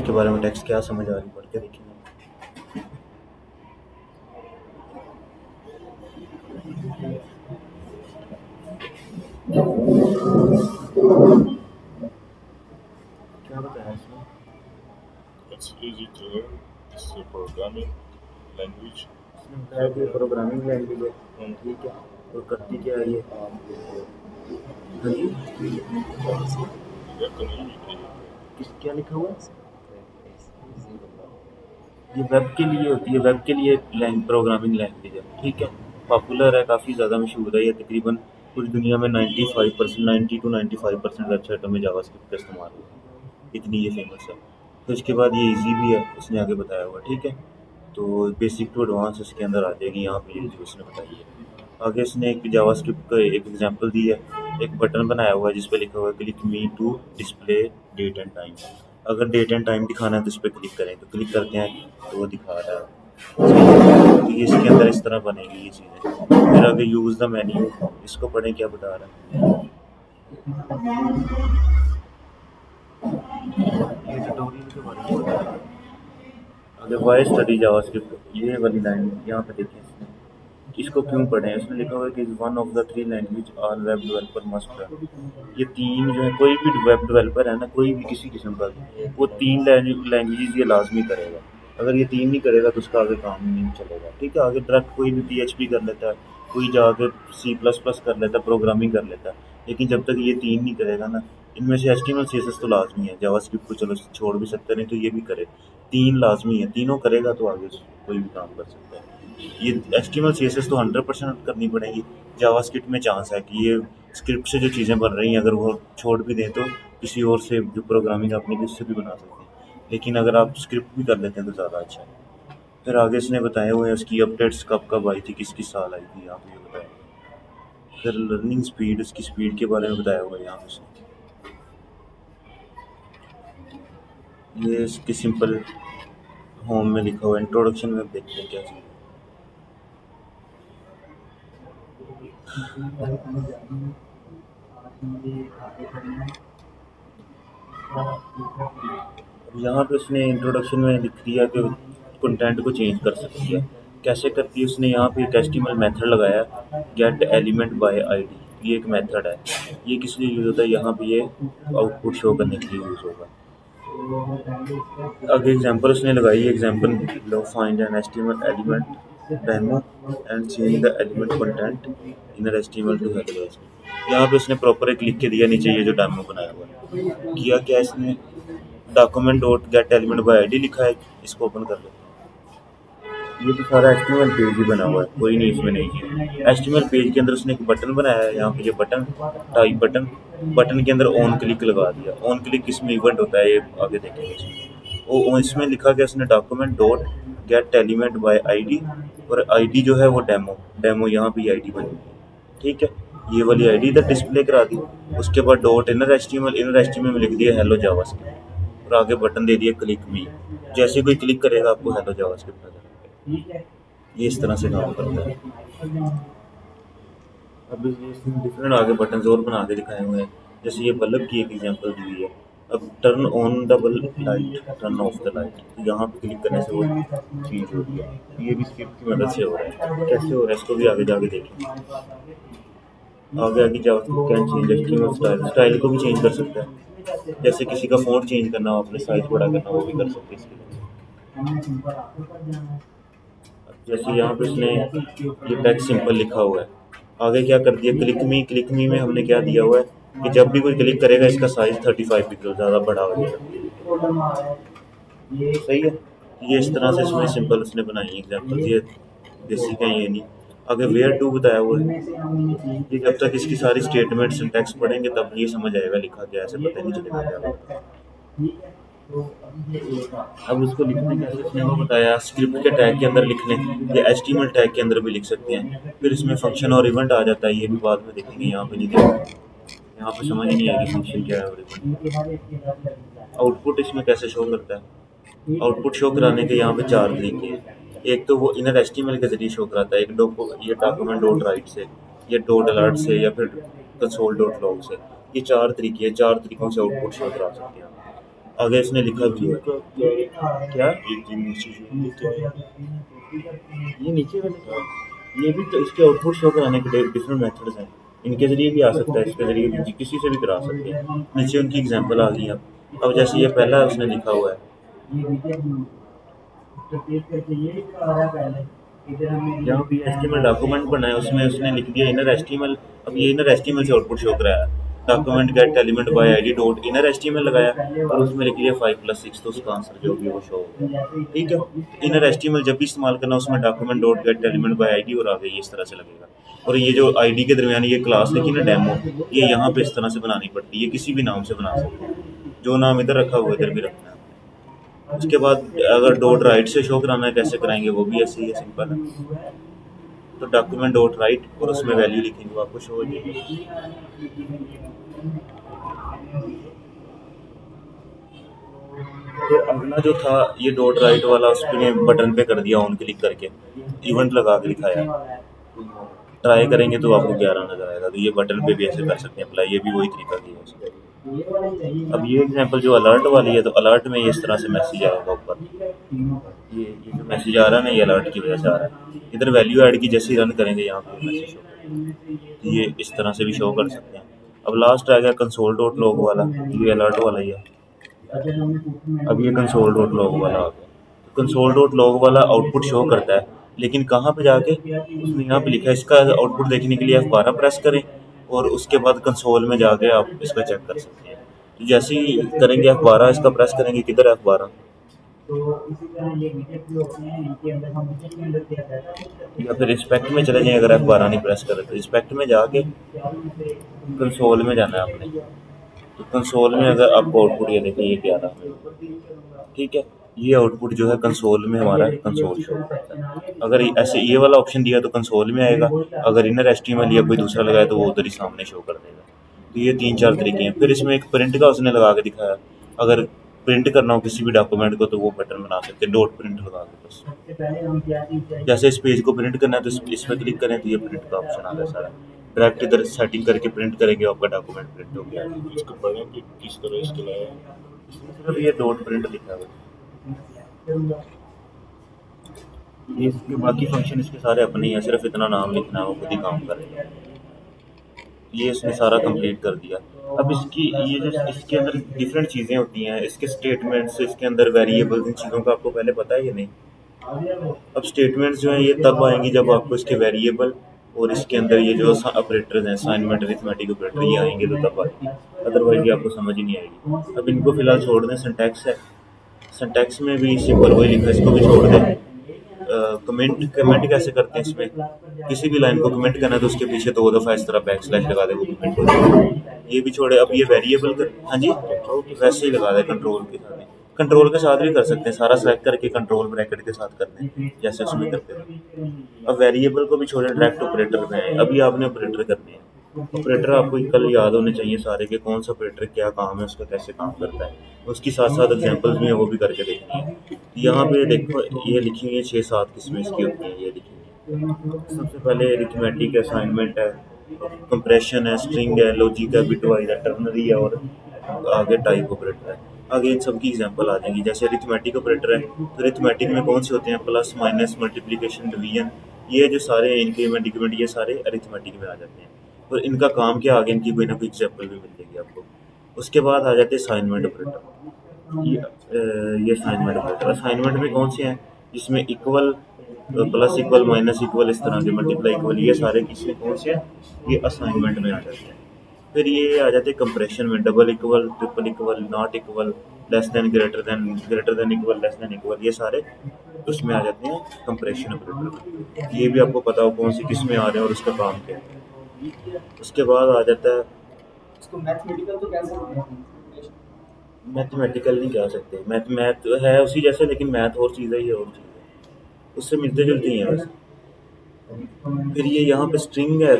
इसके बारे में टेक्स्ट क्या समझ आ रही पढ़ के देखेंगे। क्या बताया इसमें? It's easy to learn. It's a programming language. इसने बताया कि प्रोग्रामिंग लैंग्वेज है, ठीक है, और करती क्या है ये? हाँ जी, वेब तो नहीं लिखी है। किस क्या लिखा हुआ है? ये वेब के लिए होती है, वेब के लिए प्रोग्रामिंग लैंग्वेज है, ठीक है, पॉपुलर है, काफ़ी ज़्यादा मशहूर है। ये तकरीबन पूरी दुनिया में 95% 90 to 95% वेबसाइटों में जावास्क्रिप्ट का इस्तेमाल हुआ है, इतनी ये फेमस है। तो इसके बाद ये इजी भी है, उसने आगे बताया हुआ, ठीक है। तो बेसिक टू एडवांस इसके अंदर आ जाएगी यहाँ पे जो उसने बताई है। आगे इसने एक जावास्क्रिप्ट का एक एग्जांपल दी है, एक बटन बनाया हुआ है जिस पे लिखा हुआ है click me to display date and time. अगर डेट एंड टाइम दिखाना है तो इस पर क्लिक करें, तो क्लिक करते हैं तो वो दिखा रहा है। तो ये इसके अंदर इस तरह बनेगी ये चीज़ें। फिर आगे यूज़ द मेन्यू, इसको पढ़ें क्या बता रहा है। ये ट्यूटोरियल के बारे में बता रहा है। आगे वाई स्टडी जावास्क्रिप्ट, ये वाली लाइन यहाँ पे देखिए इसने इसको क्यों पढ़ें। उसने लिखा हुआ है कि is one of the 3 language all web developer must learn. ये 3 जो है, कोई भी वेब डेवलपर है ना, कोई भी किसी किस्म का, वो 3 लैंग्वेज ये लाजमी करेगा। अगर ये 3 नहीं करेगा तो उसका आगे काम ही नहीं चलेगा, ठीक है। आगे डायरेक्ट कोई भी PHP कर लेता है, कोई जाके C++ कर लेता है, प्रोग्रामिंग कर लेता है, लेकिन जब तक ये 3 नहीं करेगा ना, इनमें से HTML CSS तो लाजमी है, जावास्क्रिप्ट को चलो छोड़ भी सकते हैं, नहीं तो ये भी करे, 3 लाजमी है, तीनों करेगा तो आगे कोई भी काम कर सकता है। ये HTML CSS तो 100% करनी पड़ेगी। जावास्क्रिप्ट में चांस है कि ये स्क्रिप्ट से जो चीज़ें बन रही हैं अगर वो छोड़ भी दें तो किसी और से जो प्रोग्रामिंग अपनी उससे भी बना सकते हैं, लेकिन अगर आप स्क्रिप्ट भी कर लेते हैं तो ज़्यादा अच्छा है। फिर आगे इसने बताए हुए हैं उसकी अपडेट्स कब कब आई थी, किस किस साल आई थी, यहाँ पे ये बताया। फिर लर्निंग स्पीड, उसकी स्पीड के बारे में बताया हुआ है यहाँ पे। ये इसकी सिंपल होम में लिखा हुआ है, इंट्रोडक्शन में देखते हैं क्या चीज़। यहाँ पे उसने इंट्रोडक्शन में लिख दिया कि कंटेंट को चेंज कर सकती है। कैसे करती है उसने यहाँ पे एक HTML मेथड लगाया, गेट एलिमेंट बाय ID। ये एक मेथड है, ये किस लिए यूज़ होता है, यहाँ पे ये आउटपुट शो करने के लिए यूज़ होगा। आगे एग्जांपल उसने लगाई है, एग्जांपल लो find an HTML element demo and change the element content in HTML to hello. यहाँ पे उसने प्रॉपर एक लिख के दिया नीचे ये जो डेमो बनाया हुआ है। किया क्या इसने, document dot gate element by ID लिखा है, इसको ओपन कर लेते हैं। ये तो सारा HTML पेज ही बना हुआ है, कोई नहीं इसमें नहीं किया। HTML पेज के अंदर उसने एक बटन बनाया है, यहाँ पे ये बटन टाइप बटन, बटन के अंदर ऑन क्लिक लगा दिया। ऑन क्लिक किसमें इवेंट होता है ये आगे देखेंगे इसमें। वो इसमें लिखा गया उसने document dot gate element by ID, और ID जो है वो डेमो यहाँ पे ID बनी हुई है, ठीक है। ये वाली ID इधर डिस्प्ले करा दी। उसके बाद डॉट इनर HTML में लिख दिया हेलो जावास्क्रिप्ट, और आगे बटन दे दिया क्लिक मी। जैसे कोई क्लिक करेगा आपको हेलो जावास्क्रिप्ट नजर आएगा। ये इस तरह से काम करता है। अब इसमें डिफरेंट आगे बटन और बना के दिखाए हुए हैं, जैसे ये बल्ब की एक एग्जांपल दी हुई है। अब turn on the bulb light, turn off the light, तो यहाँ पे क्लिक करने से वो चीज़ हो रही है। ये भी स्क्रिप्ट की मदद से हो रहा है। कैसे हो रहा है इसको भी आगे जाके देखें। आगे JavaScript can change HTML style को भी चेंज कर सकता है। जैसे किसी का फ़ॉन्ट चेंज करना हो, अपने साइज बड़ा करना हो, वो भी कर सकते हैं इसके लिए। जैसे यहाँ पे इसने ये टेक्स्ट सिंपल लिखा हुआ है, आगे क्या कर दिया क्लिक मी में हमने क्या दिया हुआ है कि जब भी कोई क्लिक करेगा इसका साइज 35 पिक्सल ज़्यादा बड़ा हो जाएगा। सही है, ये इस तरह से इसमें सिंपल उसने बनाई है एग्जाम्पल। ये बेसिक है, ये नहीं। आगे वेयर टू बताया हुआ है, ये जब तक इसकी सारी स्टेटमेंट सिंटैक्स पढ़ेंगे तब ये समझ आएगा लिखा क्या है, ऐसे पता नहीं चलेगा क्या होगा। अब उसको लिखने कैसे उसने वो बताया, स्क्रिप्ट के टैग के अंदर लिखने या HTML टैग के अंदर भी लिख सकते हैं। फिर इसमें फंक्शन और इवेंट आ जाता है, ये भी बाद में देखेंगे, यहाँ पे नहीं देखा, यहाँ पे समझ नहीं आएगी फंक्शन क्या है और इवेंट। आउटपुट इसमें कैसे शो करता है, आउटपुट शो कराने के यहाँ पे 4 तरीके हैं। एक तो वो इनर HTML के जरिए शो कराता है, एक ये डॉक्यूमेंट डॉट राइट से, या डॉट अलर्ट से, या फिर कंसोल डॉट लॉग से। ये 4 तरीके हैं, 4 तरीकों से आउटपुट शो करा सकते हैं। आगे इसने लिखा भी है क्या ये जो नीचे जो ये क्या है? ये नीचे वाले क्या ये भी तो इसके आउटपुट शो कराने के डिफरेंट मेथड्स हैं। इनके ज़रिए भी आ सकता है, इसके ज़रिए भी किसी से भी करा सकते हैं। नीचे उनकी एग्जांपल आ गई अब जैसे ये पहला उसने लिखा हुआ है यहाँ पे एचटीएमएल डॉक्यूमेंट बनाया उसमें उसने लिख दिया इनर एचटीएमएल। अब ये इनर एचटीएमएल से आउटपुट शो कराया document gate element by ID dot inner HTML लगाया और उसमें लिख लिया 5+6 तो उसका आंसर जो भी वो शो होगा। ठीक है, इनर एचटीएमएल जब भी इस्तेमाल करना उसमें document dot gate element by ID और आगे इस तरह से लगेगा। और ये जो आईडी के दरमियान ये क्लास लिखी ना डेमो, ये यहाँ पे इस तरह से बनानी पड़ती है। ये किसी भी नाम से बना सकते हैं, जो नाम इधर रखा हुआ इधर भी रखना है। उसके बाद अगर डॉट राइट से शो कराना है कैसे कराएंगे वो भी ऐसे ही है, सिंपल है। तो डॉक्यूमेंट डॉट राइट और उसमें वैल्यू लिखेंगे वो आपको शो हो जाएगी। फिर अगला जो था ये डॉट राइट वाला उसने बटन पे कर दिया ऑन क्लिक करके इवेंट लगा के दिखाया। ट्राई करेंगे तो आपको 11 नजर आएगा। तो ये बटन पे भी ऐसे कर सकते हैं अप्लाई, ये भी वही तरीका किया है। अब ये एग्जांपल जो अलर्ट वाली है तो अलर्ट में ये इस तरह से मैसेज आएगा ऊपर, ये जो मैसेज आ रहा है ना ये अलर्ट की वजह से आ रहा है। इधर वैल्यू ऐड की जैसे ही रन करेंगे यहाँ पे मैसेज शो करेगा, तो ये इस तरह से भी शो कर सकते हैं। अब लास्ट आ गया कंसोल डॉट लॉग वाला, ये अलर्ट वाला ही है। अब ये कंसोल डॉट लॉग वाला आ गया। तो कंसोल डॉट लॉग वाला आउटपुट शो करता है लेकिन कहाँ पे जाके, उसने यहाँ पे लिखा है इसका आउटपुट देखने के लिए F12 प्रेस करें और उसके बाद कंसोल में जाके आप इसका चेक कर सकते हैं। तो जैसे ही करेंगे F12 इसका प्रेस करेंगे, किधर F12 या फिर रिस्पेक्ट में चले जाएं। अगर F12 नहीं प्रेस करें तो रिस्पेक्ट में जाके कंसोल में जाना है आपने। तो कंसोल में अगर आपको आउटपुट ये देखिए ये 11, ठीक है, ये आउटपुट जो है कंसोल में हमारा कंसोल शो करता है। अगर ऐसे ये वाला ऑप्शन दिया तो कंसोल में आएगा, अगर इनर एचटीएमएल या कोई दूसरा लगाया तो वो उधर ही सामने शो कर देगा। तो ये 3-4 तरीके हैं। फिर इसमें एक प्रिंट का उसने लगा के दिखाया, अगर प्रिंट करना हो किसी भी डॉक्यूमेंट को तो वो बटन बना सकते हैं डॉट प्रिंट लगा के। बस जैसे इस पेज को प्रिंट करना है तो इस पर क्लिक करें तो ये प्रिंट का ऑप्शन आ गया सारा। डायरेक्ट इधर सेटिंग करके प्रिंट करेंगे आपका डॉक्यूमेंट प्रिंट हो गया। इसको पढ़ें कि किस तरह इसके लाया है। सिर्फ ये डॉट प्रिंट लिखा हुआ है, ये इसके बाकी फंक्शन इसके सारे अपने ही हैं, सिर्फ इतना नाम लिखना है वो खुद ही काम करेगा। ये इसने सारा कंप्लीट कर दिया। अब इसकी ये जो इसके अंदर डिफरेंट चीज़ें होती हैं, इसके स्टेटमेंट्स, इसके अंदर वेरिएबल्स, इन चीज़ों का आपको पहले पता है या नहीं? अब स्टेटमेंट्स जो हैं ये तब आएंगी जब आपको इसके वेरिएबल और इसके अंदर ये जो ऑपरेटर्स हैं असाइनमेंट अरिथमेटिक ऑपरेटर ये आएंगे तो तब आएंगे, अदरवाइज ये आपको समझ ही नहीं आएगी। अब इनको फिलहाल छोड़ दें। सिंटैक्स है, सिंटैक्स में भी सिंपल वही लिखा है, इसको भी छोड़ दें। कमेंट कैसे करते हैं, इसमें किसी भी लाइन को कमेंट करना है तो उसके पीछे 2 दफ़ा इस तरह बैकस्लैश लगा दे वो कमेंट हो जाएगा। ये भी छोड़े। अब ये वेरिएबल कर, हाँ जी वैसे ही लगा दे कंट्रोल के साथ, कंट्रोल के साथ भी कर सकते हैं, सारा सेलेक्ट करके कंट्रोल ब्रैकेट के साथ कर दें जैसे उसमें करते हैं। अब वेरिएबल को भी छोड़े, डायरेक्ट ऑपरेटर में है। अभी आपने ऑपरेटर करने हैं, ऑपरेटर आपको कल याद होने चाहिए सारे के, कौन सा ऑपरेटर क्या काम है उसका, कैसे काम करता है, उसकी साथ साथ एग्जांपल्स भी हैं वो भी करके देखनी है। यहाँ पे देखो ये लिखी हुई है 6-7 किस्में इसकी होती हैं, ये लिखी हुई है। सबसे पहले अरिथमेटिक है, असाइनमेंट है, कंप्रेशन है, स्ट्रिंग है, लॉजिक है, बिटवाइज है, टर्नरी है और आगे टाइप ऑपरेटर है। आगे इन सब की एग्जांपल आ जाएंगी। जैसे अरिथमेटिक ऑपरेटर है तो अरिथमेटिक में कौन से होते हैं, प्लस माइनस मल्टीप्लिकेशन डिवीजन, ये जो सारे इंक्रीमेंट डिक्रीमेंट ये सारे अरिथमेटिक में आ जाते हैं। और इनका काम क्या, आगे इनकी कोई ना कोई एग्जांपल भी मिल जाएगी आपको। उसके बाद आ जाते हैं असाइनमेंट ऑपरेटर। ये असाइनमेंट ऑपरेटर, असाइनमेंट में कौन से हैं, जिसमें equal, plus equal, minus equal, इस तरह के मल्टीप्लाई इक्वल, ये सारे किसमें कौन से हैं, ये असाइनमेंट में आ जाते हैं। फिर ये आ जाते हैं कंप्रेशन में, double equal, triple equal, not equal, less than, greater than equal, less than equal, ये सारे उसमें आ जाते हैं कंप्रेशन ऑपरेटर। ये भी आपको पता हो कौन सी किस में आ रहे हैं और उसका काम क्या है। उसके बाद आ जाता है इसको मैथमेटिकल तो कैसे होता है? मैथमेटिकल नहीं कह सकते, मैथ है उसी जैसे, लेकिन मैथ और चीज़ है, ये और चीज़ है, उससे मिलते जुलते ही हैं वैसे। फिर ये यहाँ पे स्ट्रिंग है,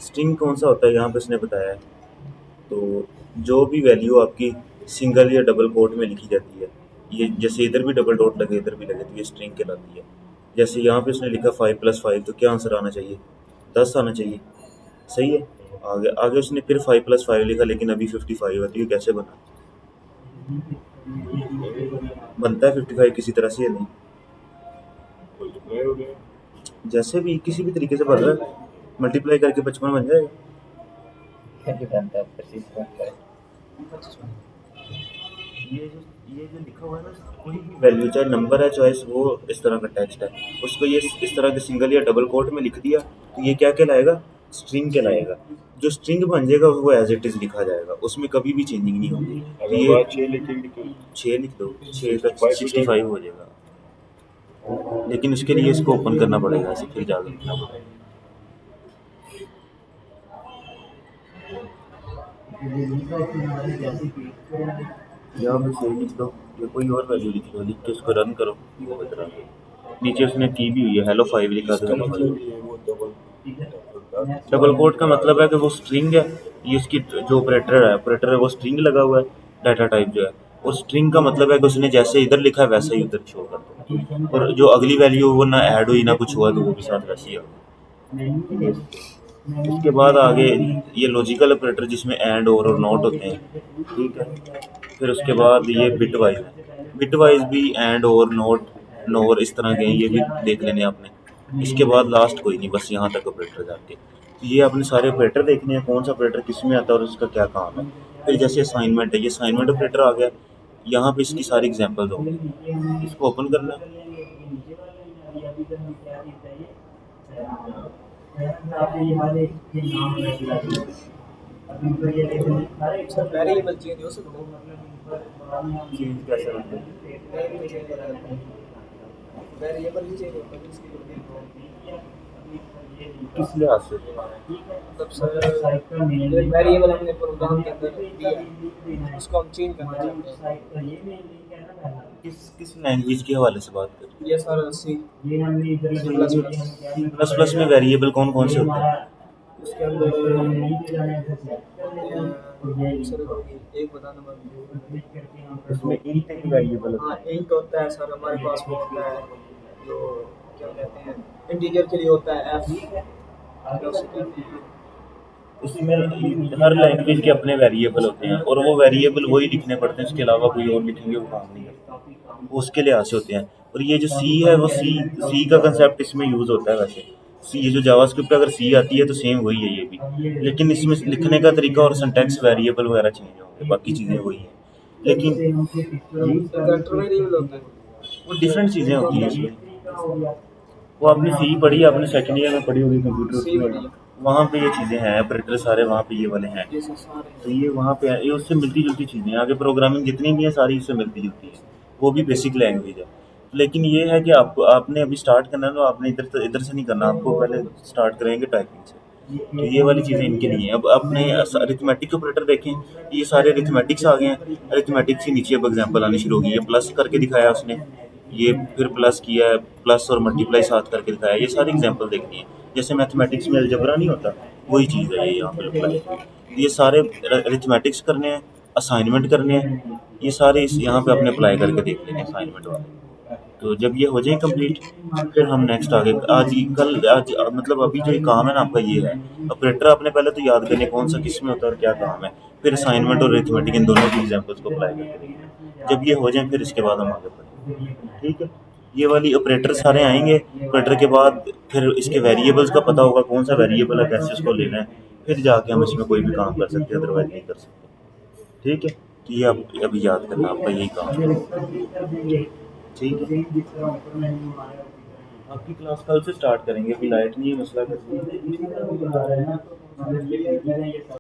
स्ट्रिंग कौन सा होता है यहाँ पे इसने बताया है। तो जो भी वैल्यू आपकी सिंगल या डबल कोट में लिखी जाती है, ये जैसे इधर भी डबल डॉट लगे इधर भी लगे तो ये स्ट्रिंग कहलाती है। जैसे यहाँ पे उसने लिखा 5+5 तो क्या आंसर आना चाहिए, 10 आना चाहिए, सही है। आगे उसने फिर 5+5 लिखा लेकिन अभी 55 है, तो ये कैसे बना, बनता है 55 किसी तरह से या नहीं? मल्टीप्लाई हो गया, जैसे भी किसी भी तरीके से बन रहा है, मल्टीप्लाई करके 55 बन जाएगा। ये जो लिखा हुआ है ना, कोई भी वैल्यू चाहे नंबर है चाहे वो इस तरह का टेक्स्ट है, उसको ये इस तरह के सिंगल या डबल कोट में लिख दिया तो ये क्या कहलाएगा? स्ट्रिंग कहलाएगा। जो स्ट्रिंग बन जाएगा वो एज इट इज लिखा जाएगा, उसमें कभी भी चेंजिंग नहीं होगी। तो अगर ये बात 6 लिखेंगे तो 6 लिख दो, 6 का 65 हो जाएगा, लेकिन उसके लिए इसको ओपन करना पड़ेगा, ऐसे फिर जाकर लिखना पड़ेगा। यहाँ पे सही लिख दो या कोई और वैल्यू लिख लो, लिख के उसको रन करो, वो बता रहा है। नीचे उसने की भी हुई है, हेलो 5 लिखा इसका था। मतलब ये वो डबल कोट का मतलब है कि वो स्ट्रिंग है, ये उसकी जो ऑपरेटर है वो स्ट्रिंग लगा हुआ है, डाटा टाइप जो है, और स्ट्रिंग का मतलब है कि उसने जैसे इधर लिखा है वैसा ही उधर शो कर दो, और जो अगली वैल्यू वो ना ऐड हुई ना कुछ हुआ तो वो भी साथ वैसे ही होगा। इसके बाद आगे ये लॉजिकल ऑपरेटर जिसमें एंड और नॉट होते हैं, ठीक है। फिर उसके बाद ये बिट वाइज है, बिट वाइज भी एंड और नॉट नोर इस तरह के हैं, ये भी देख लेने आपने। इसके बाद लास्ट कोई नहीं, बस यहाँ तक ऑपरेटर जाके, तो ये आपने सारे ऑपरेटर देखने हैं, कौन सा ऑपरेटर किस में आता है और उसका क्या काम है। फिर जैसे असाइनमेंट है, ये असाइनमेंट ऑपरेटर आ गया, यहाँ पे इसकी सारी एग्जांपल्स होंगी, इसको ओपन करना है। सर वेरिएबल चेंज हो सकता चेंज कैसे होता है, वेरिएबल ही चेंज होता है इसकी किस लिहाज से? मतलब सर वेरिएबल हमने प्रोग्राम के अंदर दिया, उसको हम चेंज करना चाहते हैं। किस लैंग्वेज के हवाले से बात कर? ये सर सी प्लस प्लस में वेरिएबल कौन कौन से होते हैं? उसके अंदर सर एक बताना मैं, उसमें इंट एक वेरिएबल होता हाँ इंट होता है सर, हमारे पास में होता है जो क्या कहते हैं इंटीजर के लिए होता है एफ, उसमें हर लैंग्वेज के अपने वेरिएबल होते हैं और वो वेरिएबल वही लिखने पड़ते हैं, उसके अलावा कोई और लिखेंगे वो काम नहीं करता, वो उसके लिहाज से होते हैं। और ये जो सी है वो सी का कंसेप्ट इसमें यूज़ होता है। वैसे सी, ये जो जावास्क्रिप्ट अगर सी आती है तो सेम वही है ये भी, लेकिन इसमें लिखने का तरीका और सिंटैक्स वेरिएबल वगैरह चेंज होंगे, बाकी चीज़ें वही हैं, लेकिन वो डिफरेंट चीज़ें होती हैं इसमें। वो आपने सी पढ़ी, आपने सेकेंड ईयर में पढ़ी होगी कंप्यूटर में, वहाँ पे ये चीज़ें हैं, ऑपरेटर सारे वहाँ पे ये वाले हैं, तो ये वहाँ पे है, ये उससे मिलती जुलती चीज़ें हैं। आगे प्रोग्रामिंग जितनी भी है सारी उससे मिलती जुलती है, वो भी बेसिक लैंग्वेज है। लेकिन ये है कि आपने अभी स्टार्ट करना है तो आपने इधर से नहीं करना, आपको पहले स्टार्ट करेंगे टाइपिंग से, तो ये वाली चीज़ें इनके लिए हैं। अब आपने अरिथमेटिक ऑपरेटर देखें, ये सारे अरिथमेटिक्स आ गए हैं, अरिथमेटिक्स से नीचे अब एग्जाम्पल आनी शुरू होगी। ये प्लस करके दिखाया उसने, ये फिर प्लस किया है, प्लस और मल्टीप्लाई साथ करके दिखाया, ये सारी एग्जांपल देखनी है। जैसे मैथमेटिक्स में अलजेब्रा नहीं होता, वही चीज़ है ये यहाँ पे अप्लाई। ये सारे अरिथमेटिक्स करने हैं, असाइनमेंट करने हैं, ये सारे इस यहाँ पे अपने अप्लाई करके देख लेंगे असाइनमेंट वाले। तो जब ये हो जाए कंप्लीट, फिर हम नेक्स्ट आगे आज मतलब अभी जो ये काम है ना आपका, ये है ऑपरेटर। आपने पहले तो याद करने कौन सा किस में होता है और क्या काम है, फिर असाइनमेंट और अरिथमेटिक इन दोनों की एग्जांपल्स को अप्लाई करके देखना। जब ये हो जाए फिर इसके बाद हम आगे बढ़ेंगे, ठीक है। ये वाली ऑपरेटर सारे आएंगे, ऑपरेटर के बाद फिर इसके वेरिएबल्स का पता होगा कौन सा वेरिएबल है, कैसे उसको लेना है, फिर जाके हम इसमें कोई भी काम कर सकते हैं, अदरवाइज नहीं कर सकते, ठीक है। तो ये आप अभी याद करना, आपका यही काम है, ठीक है। आपकी क्लास कल से स्टार्ट करेंगे, अभी लाइट नहीं है, मसला कर